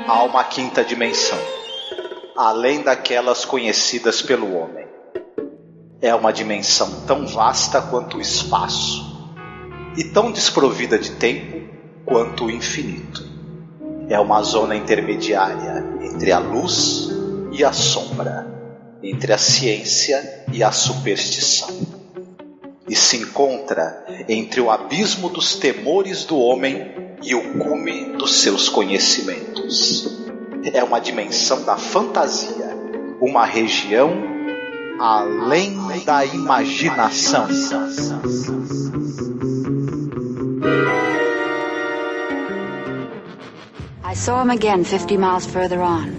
Há uma quinta dimensão, além daquelas conhecidas pelo homem. É uma dimensão tão vasta quanto o espaço, e tão desprovida de tempo quanto o infinito. É uma zona intermediária entre a luz e a sombra, entre a ciência e a superstição. E se encontra entre o abismo dos temores do homem e o cume dos seus conhecimentos. É uma dimensão da fantasia, uma região além da imaginação. I saw him again 50 miles further on,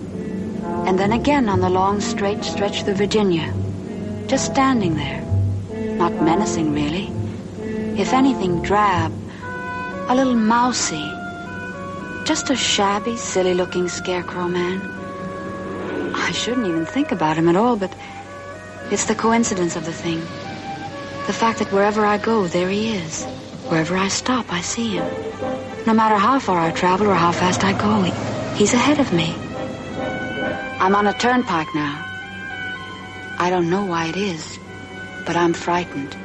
and then again on the long straight stretch through Virginia, just standing there, not menacing really, if anything drab, a little mousy, just a shabby, silly-looking scarecrow man. I shouldn't even think about him at all, but it's the coincidence of the thing. The fact that wherever I go, there he is. Wherever I stop, I see him. No matter how far I travel or how fast I go, he's ahead of me. I'm on a turnpike now. I don't know why it is, but I'm frightened.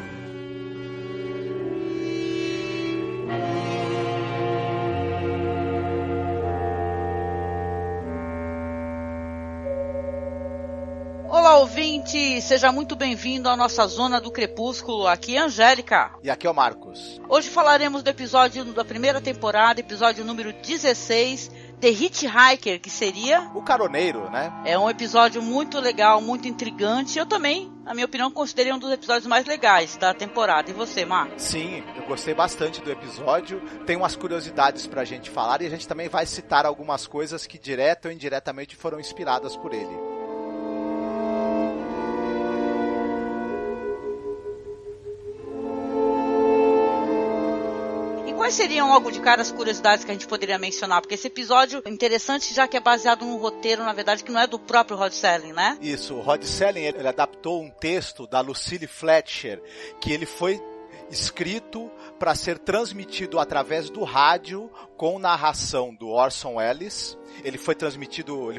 Olá, ouvinte! Seja muito bem-vindo à nossa Zona do Crepúsculo. Aqui é a Angélica. E aqui é o Marcos. Hoje falaremos do episódio da primeira temporada, episódio número 16, The Hitchhiker, que seria... o caroneiro, né? É um episódio muito legal, muito intrigante. Eu também, na minha opinião, considerei um dos episódios mais legais da temporada. E você, Marcos? Sim, eu gostei bastante do episódio. Tem umas curiosidades pra gente falar e a gente também vai citar algumas coisas que direta ou indiretamente foram inspiradas por ele. Quais seriam logo de cara as curiosidades que a gente poderia mencionar? Porque esse episódio é interessante, já que é baseado num roteiro, na verdade, que não é do próprio Rod Serling, né? Isso, o Rod Serling, ele adaptou um texto da Lucille Fletcher, que ele foi escrito para ser transmitido através do rádio com narração do Orson Welles. Ele foi transmitido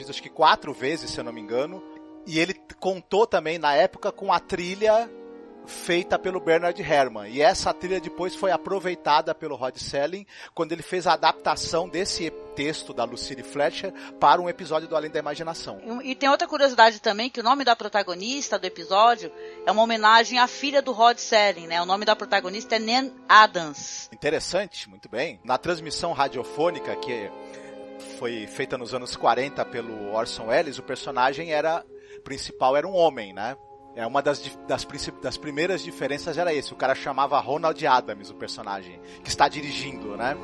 acho que 4 vezes, se eu não me engano. E ele contou também, na época, com a trilha feita pelo Bernard Herrmann, e essa trilha depois foi aproveitada pelo Rod Serling quando ele fez a adaptação desse texto da Lucille Fletcher para um episódio do Além da Imaginação. E tem outra curiosidade também, que o nome da protagonista do episódio é uma homenagem à filha do Rod Serling, né? O nome da protagonista é Nan Adams. Interessante, muito bem. Na transmissão radiofônica que foi feita nos anos 40 pelo Orson Welles, o personagem principal era um homem, né? É uma das primeiras diferenças era esse. O cara chamava Ronald Adams, o personagem, que está dirigindo, né?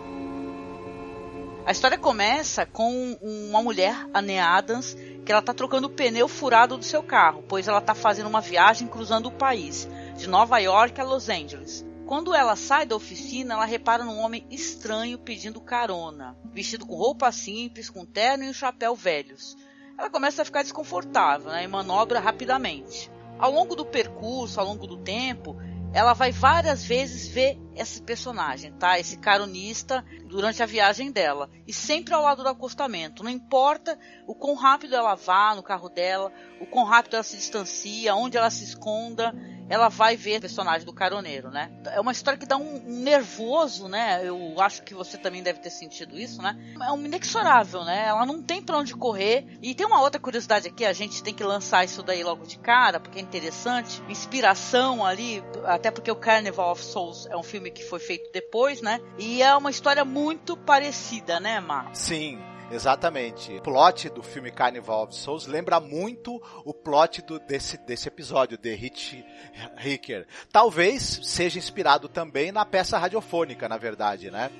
A história começa com uma mulher, a Nan Adams, que ela está trocando o pneu furado do seu carro, pois ela está fazendo uma viagem cruzando o país, de Nova York a Los Angeles. Quando ela sai da oficina, ela repara num homem estranho pedindo carona, vestido com roupa simples, com terno e um chapéu velhos. Ela começa a ficar desconfortável, né, e manobra rapidamente. Ao longo do percurso, ao longo do tempo, ela vai várias vezes ver esse personagem, tá? Esse caronista durante a viagem dela. E sempre ao lado do acostamento. Não importa o quão rápido ela vá no carro dela, o quão rápido ela se distancia, onde ela se esconda, ela vai ver o personagem do caroneiro, né? É uma história que dá um nervoso, né? Eu acho que você também deve ter sentido isso, né? É um inexorável, né? Ela não tem pra onde correr. E tem uma outra curiosidade aqui, a gente tem que lançar isso daí logo de cara, porque é interessante. Inspiração ali, até porque o Carnival of Souls é um filme que foi feito depois, né? E é uma história muito parecida, né, Marcos? Sim. Exatamente. O plot do filme Carnival of Souls lembra muito o plot desse episódio, The Hitchhiker. Talvez seja inspirado também na peça radiofônica, na verdade, né?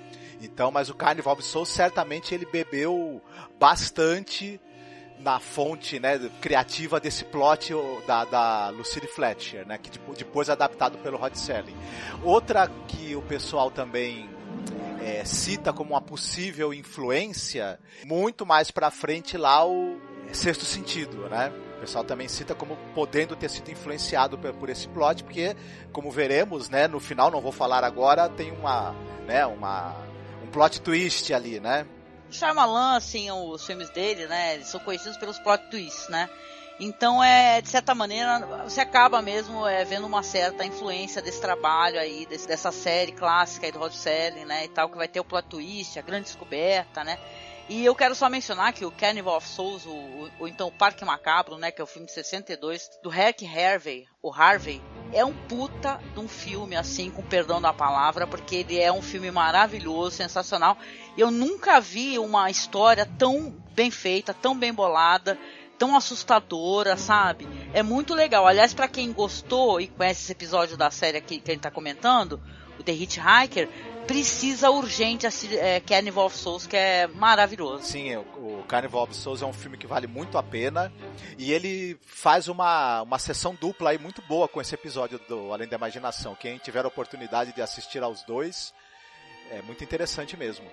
Então, mas o Carnival of Souls certamente ele bebeu bastante na fonte, né, criativa desse plot da Lucille Fletcher, né, que depois é adaptado pelo Rod Serling. Outra que o pessoal também cita como uma possível influência, muito mais pra frente lá o Sexto Sentido, né? O pessoal também cita como podendo ter sido influenciado por esse plot, porque, como veremos, né, no final, não vou falar agora, tem um plot twist ali, né? Shyamalan, assim, os filmes dele, né, eles são conhecidos pelos plot twists, né? Então, de certa maneira, você acaba mesmo vendo uma certa influência desse trabalho aí, dessa série clássica aí do Rod Serling, né, e tal, que vai ter o plot twist, a grande descoberta, né? E eu quero só mencionar que o Carnival of Souls, ou então o Parque Macabro, né, que é o filme de 62, do Herc Harvey, o Harvey, é um puta de um filme, assim, com perdão da palavra, porque ele é um filme maravilhoso, sensacional. E eu nunca vi uma história tão bem feita, tão bem bolada, tão assustadora, sabe? É muito legal. Aliás, pra quem gostou e conhece esse episódio da série aqui que a gente tá comentando, o The Hitchhiker, precisa urgente assistir Carnival of Souls, que é maravilhoso. Sim, o Carnival of Souls é um filme que vale muito a pena, e ele faz uma sessão dupla aí muito boa com esse episódio do Além da Imaginação. Quem tiver a oportunidade de assistir aos dois, é muito interessante mesmo.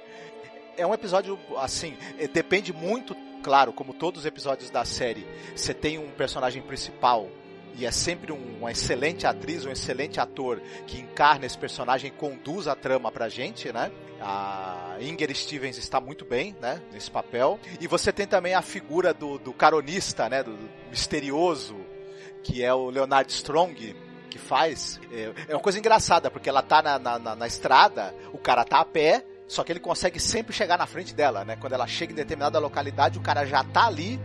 É um episódio, assim, depende muito, claro, como todos os episódios da série, você tem um personagem principal, e é sempre uma excelente atriz, um excelente ator que encarna esse personagem e conduz a trama pra gente, né? A Inger Stevens está muito bem, né, nesse papel. E você tem também a figura do caronista, né, do misterioso, que é o Leonard Strong, que faz. É uma coisa engraçada, porque ela tá na estrada, o cara tá a pé, só que ele consegue sempre chegar na frente dela, né? Quando ela chega em determinada localidade, o cara já tá ali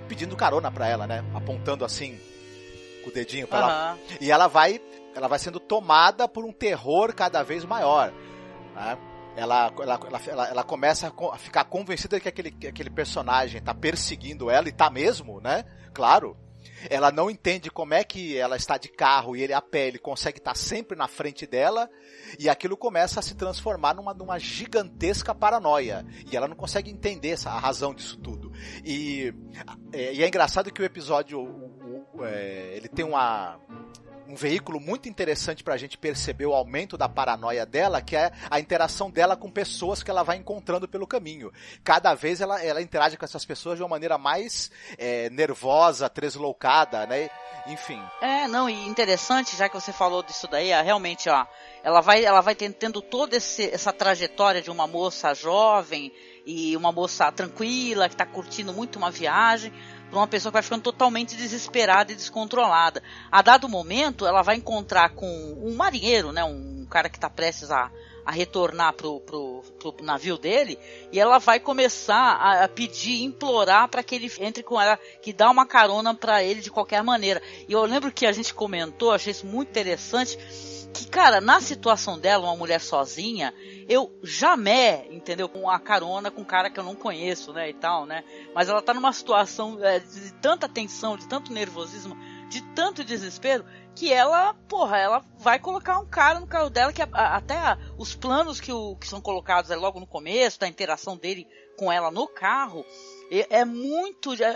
pedindo carona pra ela, né? Apontando assim com o dedinho pra ela. E ela vai sendo tomada por um terror cada vez maior, né? Ela começa a ficar convencida de que aquele personagem tá perseguindo ela, e tá mesmo, né? Claro. Ela não entende como é que ela está de carro e ele a pé, ele consegue estar sempre na frente dela, e aquilo começa a se transformar numa gigantesca paranoia, e ela não consegue entender a razão disso tudo. E é engraçado que o episódio ele tem um veículo muito interessante pra gente perceber o aumento da paranoia dela, que é a interação dela com pessoas que ela vai encontrando pelo caminho. Cada vez ela interage com essas pessoas de uma maneira mais nervosa, tresloucada, né? Enfim. E interessante, já que você falou disso daí, realmente, ó, ela vai tendo toda essa trajetória de uma moça jovem e uma moça tranquila, que tá curtindo muito uma viagem, para uma pessoa que vai ficando totalmente desesperada e descontrolada. A dado momento, ela vai encontrar com um marinheiro, né, um cara que está prestes a retornar pro navio dele, e ela vai começar a pedir, implorar para que ele entre com ela, que dá uma carona para ele de qualquer maneira. E eu lembro que a gente comentou, achei isso muito interessante, que, cara, na situação dela, uma mulher sozinha, eu jamais, entendeu, com a carona com um cara que eu não conheço, né, e tal, né, mas ela tá numa situação de tanta tensão, de tanto nervosismo, de tanto desespero, que ela vai colocar um cara no carro dela, que até os planos que são colocados logo no começo, da interação dele com ela no carro,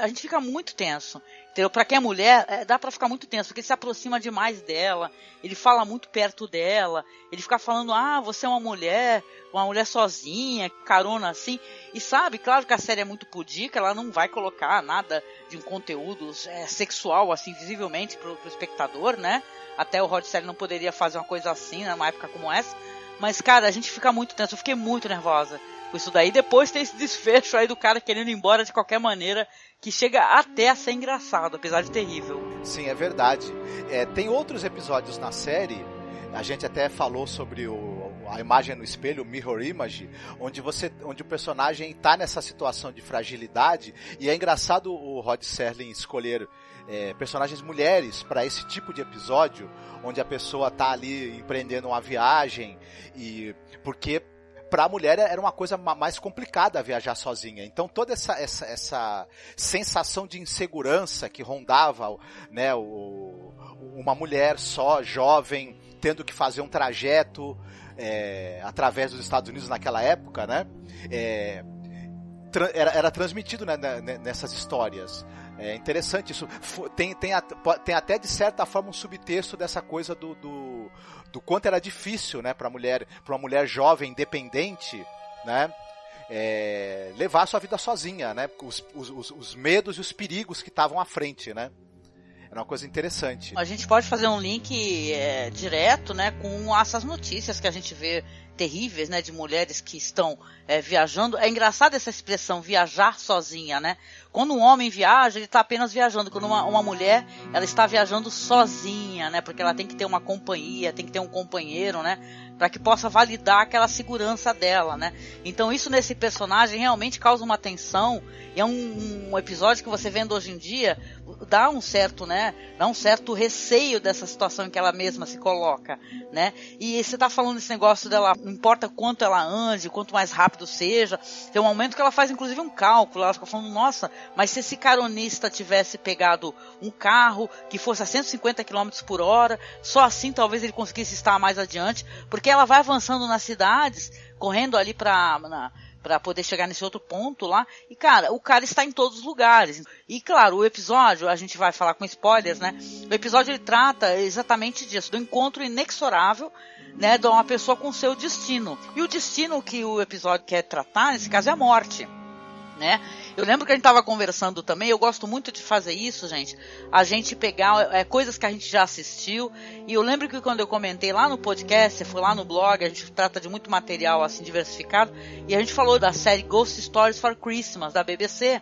a gente fica muito tenso. Entendeu? Pra quem é mulher, dá pra ficar muito tenso, porque ele se aproxima demais dela, ele fala muito perto dela, ele fica falando, você é uma mulher sozinha, carona assim, e sabe, claro que a série é muito pudica, ela não vai colocar nada de um conteúdo sexual, assim, visivelmente pro espectador, né? Até o Rod Serling não poderia fazer uma coisa assim, numa época como essa, mas, cara, a gente fica muito tenso, eu fiquei muito nervosa com isso daí. Depois tem esse desfecho aí do cara querendo ir embora de qualquer maneira, que chega até a ser engraçado, apesar de terrível. Sim, é verdade. Tem outros episódios na série, a gente até falou sobre a imagem no espelho, o Mirror Image, onde o personagem está nessa situação de fragilidade, e é engraçado o Rod Serling escolher personagens mulheres para esse tipo de episódio, onde a pessoa está ali empreendendo uma viagem, e porque para a mulher era uma coisa mais complicada viajar sozinha. Então toda essa sensação de insegurança que rondava, né, uma mulher só, jovem, tendo que fazer um trajeto através dos Estados Unidos naquela época, né, era transmitido, né, nessas histórias. É interessante isso. Tem até de certa forma um subtexto dessa coisa do quanto era difícil, né, para uma mulher jovem, independente, né, levar a sua vida sozinha, né, os medos e os perigos que estavam à frente, né. Era uma coisa interessante. A gente pode fazer um link direto, né, com essas notícias que a gente vê terríveis, né, de mulheres que estão viajando. É engraçado essa expressão, viajar sozinha, né? Quando um homem viaja, ele está apenas viajando. Quando uma mulher, ela está viajando sozinha, né? Porque ela tem que ter uma companhia, tem que ter um companheiro, né? Para que possa validar aquela segurança dela, né? Então isso nesse personagem realmente causa uma tensão. E é um episódio que você vendo hoje em dia dá um certo, né? Dá um certo receio dessa situação em que ela mesma se coloca, né? E você tá falando desse negócio dela, não importa quanto ela ande, quanto mais rápido seja. Tem um momento que ela faz inclusive um cálculo. Ela fica falando, nossa, mas se esse caronista tivesse pegado um carro que fosse a 150 km por hora, só assim talvez ele conseguisse estar mais adiante, porque ela vai avançando nas cidades, correndo ali para poder chegar nesse outro ponto lá, e cara, o cara está em todos os lugares. E claro, o episódio, a gente vai falar com spoilers, né? O episódio ele trata exatamente disso, do encontro inexorável, né, de uma pessoa com seu destino. E o destino que o episódio quer tratar, nesse caso, é a morte, né? Eu lembro que a gente estava conversando também, eu gosto muito de fazer isso, gente, a gente pegar coisas que a gente já assistiu, e eu lembro que quando eu comentei lá no podcast, foi lá no blog, a gente trata de muito material assim diversificado, e a gente falou da série Ghost Stories for Christmas, da BBC,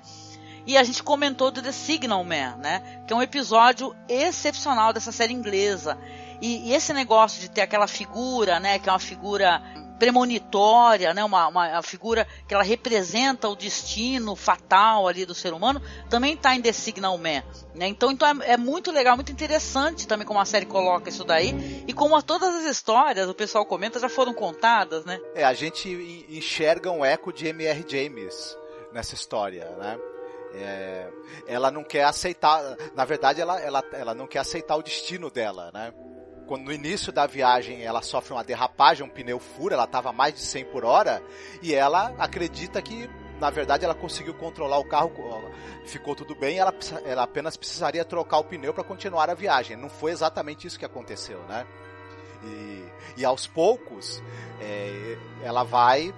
e a gente comentou do The Signal Man, né, que é um episódio excepcional dessa série inglesa, e esse negócio de ter aquela figura, né, que é uma figura premonitória, né, uma figura que ela representa o destino fatal ali do ser humano, também está em The Signal Man, né? Então é muito legal, muito interessante também como a série coloca isso daí, e como todas as histórias, o pessoal comenta, já foram contadas, né? A gente enxerga um eco de M.R. James nessa história, né? Ela não quer aceitar, na verdade ela não quer aceitar o destino dela, né? Quando no início da viagem ela sofre uma derrapagem, um pneu fura, ela estava mais de 100 por hora, e ela acredita que, na verdade, ela conseguiu controlar o carro, ficou tudo bem, ela apenas precisaria trocar o pneu para continuar a viagem. Não foi exatamente isso que aconteceu, né? E aos poucos, ela vai,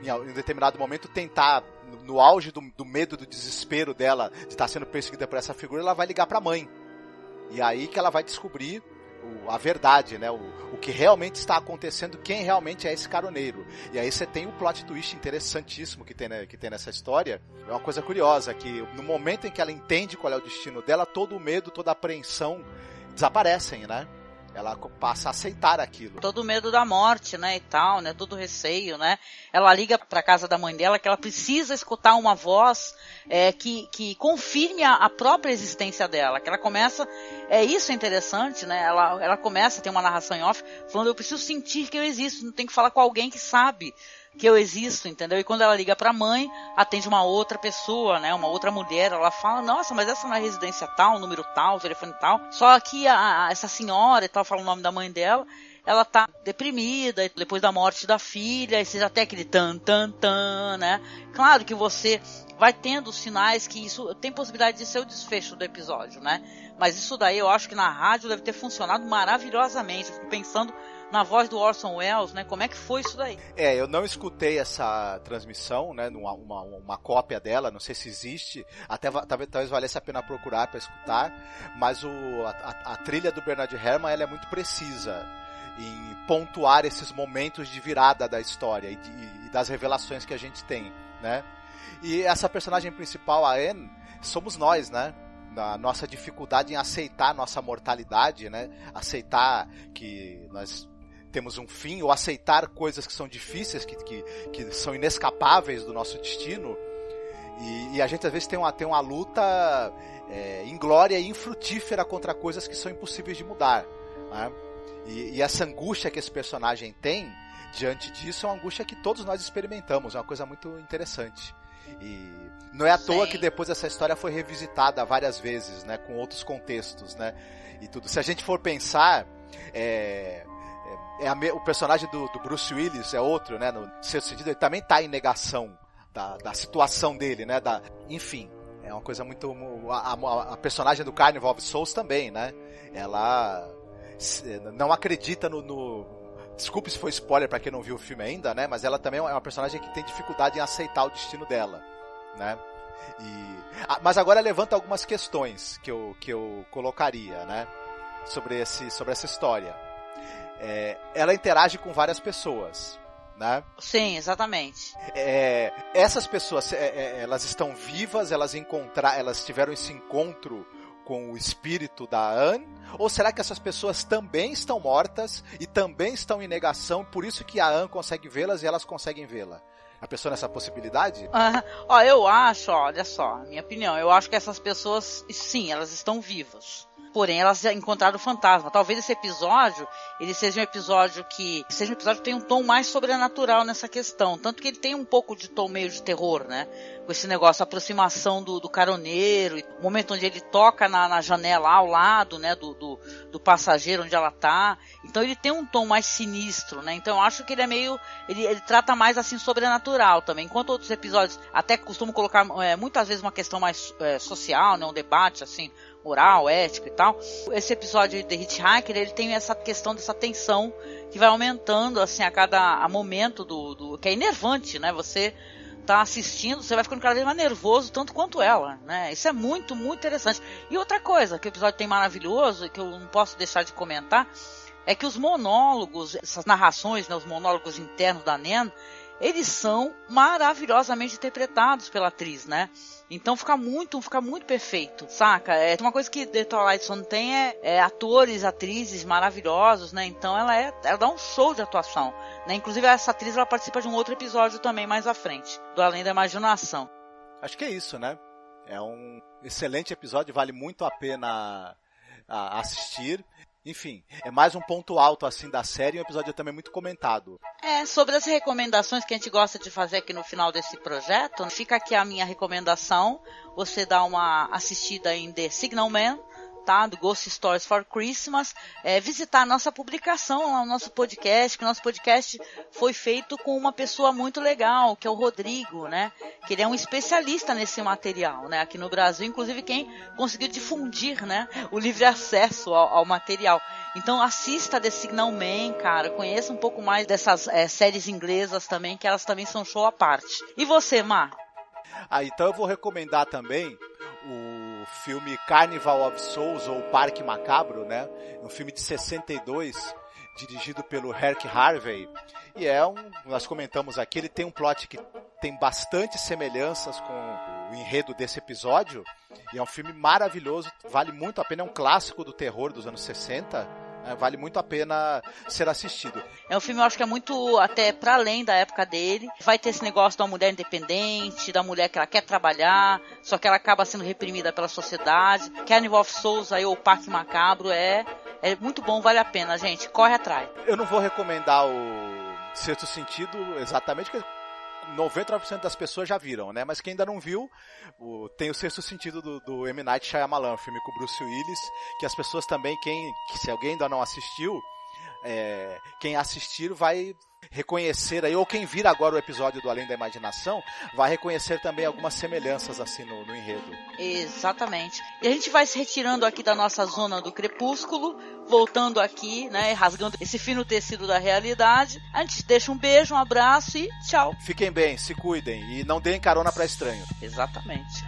em determinado momento, tentar, no auge do medo, do desespero dela, de estar sendo perseguida por essa figura, ela vai ligar para a mãe. E aí que ela vai descobrir a verdade, né? O que realmente está acontecendo, quem realmente é esse caroneiro. E aí você tem o plot twist interessantíssimo que tem nessa história. É uma coisa curiosa, que no momento em que ela entende qual é o destino dela, todo o medo, toda a apreensão desaparecem, né? Ela passa a aceitar aquilo. Todo o medo da morte, né, e tal, né, todo o receio, né. Ela liga para casa da mãe dela que ela precisa escutar uma voz que confirme a própria existência dela, que ela começa, isso é interessante, né, ela começa, tem uma narração em off, falando, eu preciso sentir que eu existo, não tenho que falar com alguém que sabe que eu existo, entendeu? E quando ela liga pra mãe, atende uma outra pessoa, né? Uma outra mulher, ela fala, nossa, mas essa não é residência tal, número tal, telefone tal. Só que essa senhora e tal, fala o nome da mãe dela, ela tá deprimida depois da morte da filha, e você já tem aquele tan, tan, tan, né? Claro que você vai tendo sinais que isso tem possibilidade de ser o desfecho do episódio, né? Mas isso daí eu acho que na rádio deve ter funcionado maravilhosamente. Eu fico pensando na voz do Orson Welles, né? Como é que foi isso daí? Eu não escutei essa transmissão, né? Uma cópia dela, não sei se existe. Até talvez valesse a pena procurar para escutar. Mas a trilha do Bernard Herrmann, ela é muito precisa em pontuar esses momentos de virada da história e das revelações que a gente tem, né? E essa personagem principal, a Anne, somos nós, né? Na nossa dificuldade em aceitar nossa mortalidade, né? Aceitar que nós temos um fim, ou aceitar coisas que são difíceis, que são inescapáveis do nosso destino. E a gente às vezes tem uma luta inglória e infrutífera contra coisas que são impossíveis de mudar, né? E essa angústia que esse personagem tem diante disso é uma angústia que todos nós experimentamos, é uma coisa muito interessante. E não é à toa que depois essa história foi revisitada várias vezes, né, com outros contextos, né, e tudo. Se a gente for pensar, o personagem do Bruce Willis é outro, né, no certo sentido, ele também está em negação da situação dele, né, enfim, é uma coisa muito... A personagem do Carnival of Souls também, né, ela não acredita Desculpe se foi spoiler pra quem não viu o filme ainda, né? Mas ela também é uma personagem que tem dificuldade em aceitar o destino dela, né? Mas agora levanta algumas questões que eu colocaria, né? Sobre essa história. Ela interage com várias pessoas, né? Sim, exatamente. Essas pessoas, elas estão vivas, elas tiveram esse encontro com o espírito da Anne? Ou será que essas pessoas também estão mortas e também estão em negação, por isso que a Anne consegue vê-las e elas conseguem vê-la? A pessoa nessa possibilidade? Eu acho, olha só, minha opinião, eu acho que essas pessoas, sim, elas estão vivas. Porém, elas encontraram o fantasma. Talvez esse episódio, ele seja um episódio que tem um tom mais sobrenatural nessa questão. Tanto que ele tem um pouco de tom meio de terror, né? Com esse negócio, a aproximação do caroneiro, o momento onde ele toca na janela ao lado, né? Do passageiro onde ela tá. Então ele tem um tom mais sinistro, né? Então eu acho que ele é meio... Ele trata mais assim sobrenatural também. Enquanto outros episódios até costumam colocar muitas vezes uma questão mais social, né? Um debate assim... moral, ético e tal. Esse episódio de The Hitchhiker, ele tem essa questão dessa tensão que vai aumentando assim a cada momento que é enervante, né? Você tá assistindo, você vai ficando cada vez mais nervoso, tanto quanto ela, né? Isso é muito, muito interessante. E outra coisa que o episódio tem maravilhoso, que eu não posso deixar de comentar, é que os monólogos, essas narrações, né, os monólogos internos da Nan, eles são maravilhosamente interpretados pela atriz, né? Então fica muito perfeito, saca? Uma coisa que The Twilight Zone tem é atores, atrizes maravilhosos, né? Então ela dá um show de atuação, né? Inclusive essa atriz, ela participa de um outro episódio também mais à frente, do Além da Imaginação. Acho que é isso, né? É um excelente episódio, vale muito a pena assistir. Enfim, é mais um ponto alto assim da série, um episódio também muito comentado. Sobre as recomendações que a gente gosta de fazer aqui no final desse projeto, fica aqui a minha recomendação, você dá uma assistida em The Signal Man, tá? Do Ghost Stories for Christmas, visitar a nossa publicação lá no nosso podcast, que o nosso podcast foi feito com uma pessoa muito legal, que é o Rodrigo, né? Que ele é um especialista nesse material, né? Aqui no Brasil, inclusive quem conseguiu difundir, né? O livre acesso ao material. Então assista The Signal Man, cara, conheça um pouco mais dessas séries inglesas também, que elas também são show à parte. E você, Mar? Então eu vou recomendar também o filme Carnival of Souls, ou Parque Macabro, né? Um filme de 62, dirigido pelo Herc Harvey. E nós comentamos aqui, ele tem um plot que tem bastante semelhanças com o enredo desse episódio. E é um filme maravilhoso, vale muito a pena, é um clássico do terror dos anos 60. Vale muito a pena ser assistido. É um filme, eu acho que é muito até para além da época dele. Vai ter esse negócio da mulher independente, da mulher que ela quer trabalhar, só que ela acaba sendo reprimida pela sociedade. Carnival of Souls, aí, ou Parque Macabro, é muito bom, vale a pena, gente. Corre atrás. Eu não vou recomendar o Sexto Sentido exatamente, porque 99% das pessoas já viram, né? Mas quem ainda não viu, tem o Sexto Sentido do M. Night Shyamalan, um filme com o Bruce Willis, que as pessoas também, que se alguém ainda não assistiu, quem assistir vai reconhecer aí, ou quem vir agora o episódio do Além da Imaginação, vai reconhecer também algumas semelhanças assim no enredo. Exatamente. E a gente vai se retirando aqui da nossa zona do crepúsculo, voltando aqui, né, rasgando esse fino tecido da realidade. A gente deixa um beijo, um abraço e tchau. Fiquem bem, se cuidem e não deem carona para estranho. Exatamente.